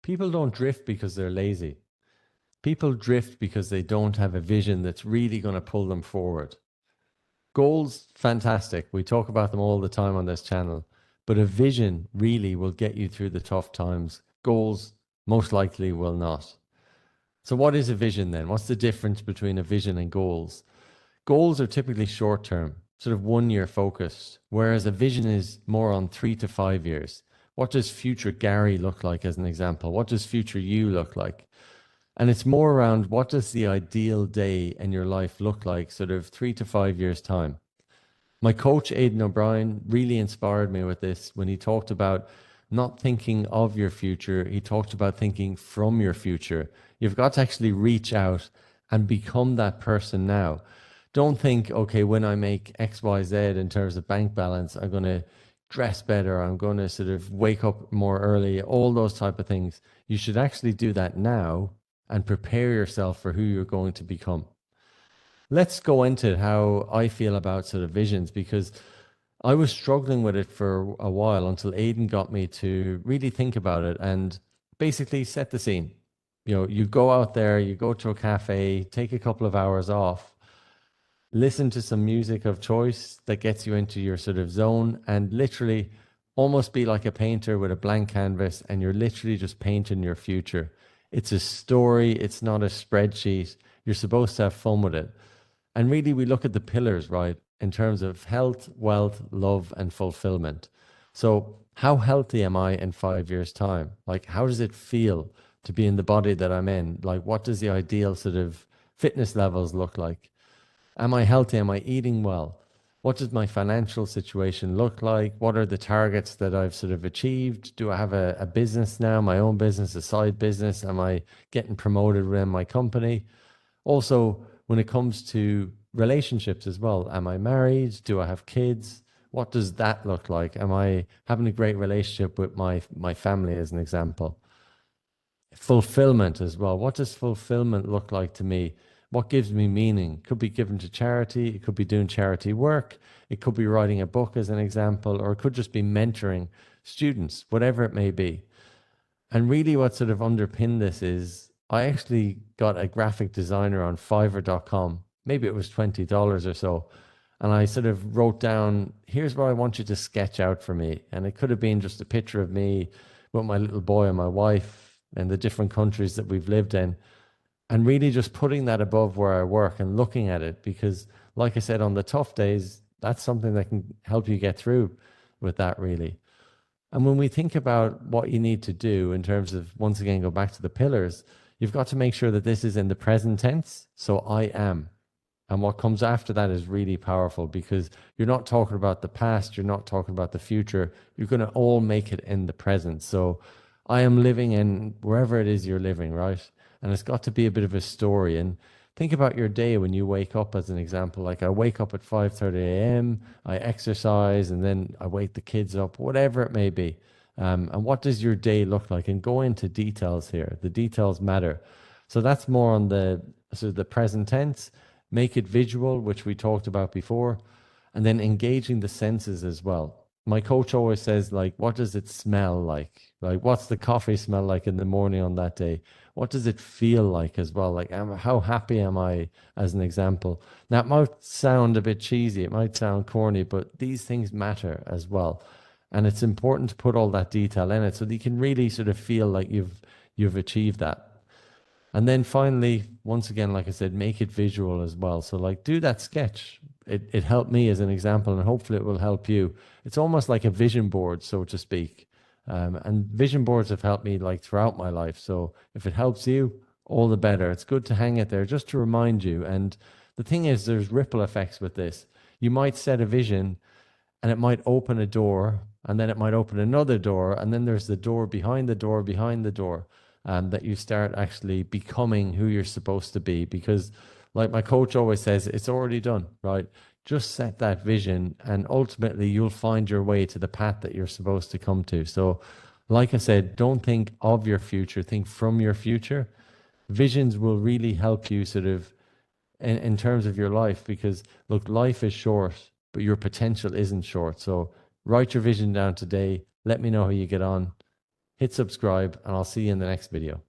People don't drift because they're lazy. People drift because they don't have a vision that's really going to pull them forward. Goals, fantastic. We talk about them all the time on this channel, but a vision really will get you through the tough times. Goals most likely will not. So, what is a vision then? What's the difference between a vision and goals? Goals are typically short term, sort of 1 year focused, whereas a vision is more on 3 to 5 years. What does future Gary look like, as an example? What does future you look like? And it's more around what does the ideal day in your life look like, sort of 3 to 5 years' time. My coach, Aidan O'Brien, really inspired me with this when he talked about not thinking of your future. He talked about thinking from your future. You've got to actually reach out and become that person now. Don't think, okay, when I make X, Y, Z in terms of bank balance, I'm going to dress better. I'm going to sort of wake up more early, all those type of things. You should actually do that now and prepare yourself for who you're going to become. Let's go into how I feel about sort of visions, because I was struggling with it for a while until Aidan got me to really think about it and basically set the scene. You know, you go out there, you go to a cafe, take a couple of hours off, listen to some music of choice that gets you into your sort of zone, and literally almost be like a painter with a blank canvas, and you're literally just painting your future. It's a story, it's not a spreadsheet. You're supposed to have fun with it. And really, we look at the pillars, right, in terms of health, wealth, love, and fulfillment. So, how healthy am I in 5 years' time? Like, how does it feel to be in the body that I'm in? Like, what does the ideal sort of fitness levels look like? Am I healthy? Am I eating well? What does my financial situation look like? What are the targets that I've sort of achieved? Do I have a business now, my own business, a side business? Am I getting promoted within my company? Also, when it comes to relationships as well, am I married? Do I have kids? What does that look like? Am I having a great relationship with my family, as an example? Fulfillment as well. What does fulfillment look like to me? What gives me meaning? Could be given to charity, it could be doing charity work, it could be writing a book, as an example, or it could just be mentoring students, whatever it may be. And really, what sort of underpinned this is I actually got a graphic designer on Fiverr.com. Maybe it was $20 or so. And I sort of wrote down, here's what I want you to sketch out for me. And it could have been just a picture of me with my little boy and my wife and the different countries that we've lived in. And really just putting that above where I work and looking at it. Because, like I said, on the tough days, that's something that can help you get through with that, really. And when we think about what you need to do in terms of, once again, go back to the pillars, you've got to make sure that this is in the present tense. So I am. And what comes after that is really powerful, because you're not talking about the past, you're not talking about the future. You're going to all make it in the present. So I am living in wherever it is you're living, right? And it's got to be a bit of a story. And think about your day when you wake up, as an example. Like, I wake up at 5:30 a.m., I exercise, and then I wake the kids up, whatever it may be. And what does your day look like? And go into details here. The details matter. So that's more on the sort of the present tense. Make it visual, which we talked about before, and then engaging the senses as well. My coach always says, like, what does it smell like? Like, what's the coffee smell like in the morning on that day? What does it feel like as well? Like, how happy am I, as an example? Now, it might sound a bit cheesy, it might sound corny, but these things matter as well. And it's important to put all that detail in it so that you can really sort of feel like you've achieved that. And then finally, once again, like I said, make it visual as well. So, like, do that sketch. It helped me as an example, and hopefully it will help you. It's almost like a vision board, so to speak. And vision boards have helped me, like, throughout my life. So if it helps you, all the better. It's good to hang it there just to remind you. And the thing is, there's ripple effects with this. You might set a vision and it might open a door, and then it might open another door, and then there's the door behind the door behind the door, that you start actually becoming who you're supposed to be. Because, like my coach always says, it's already done, right? Just set that vision, and ultimately you'll find your way to the path that you're supposed to come to. So, like I said, don't think of your future, think from your future. Visions will really help you sort of in terms of your life, because look, life is short, but your potential isn't short. So write your vision down today. Let me know how you get on. hit subscribe, and I'll see you in the next video.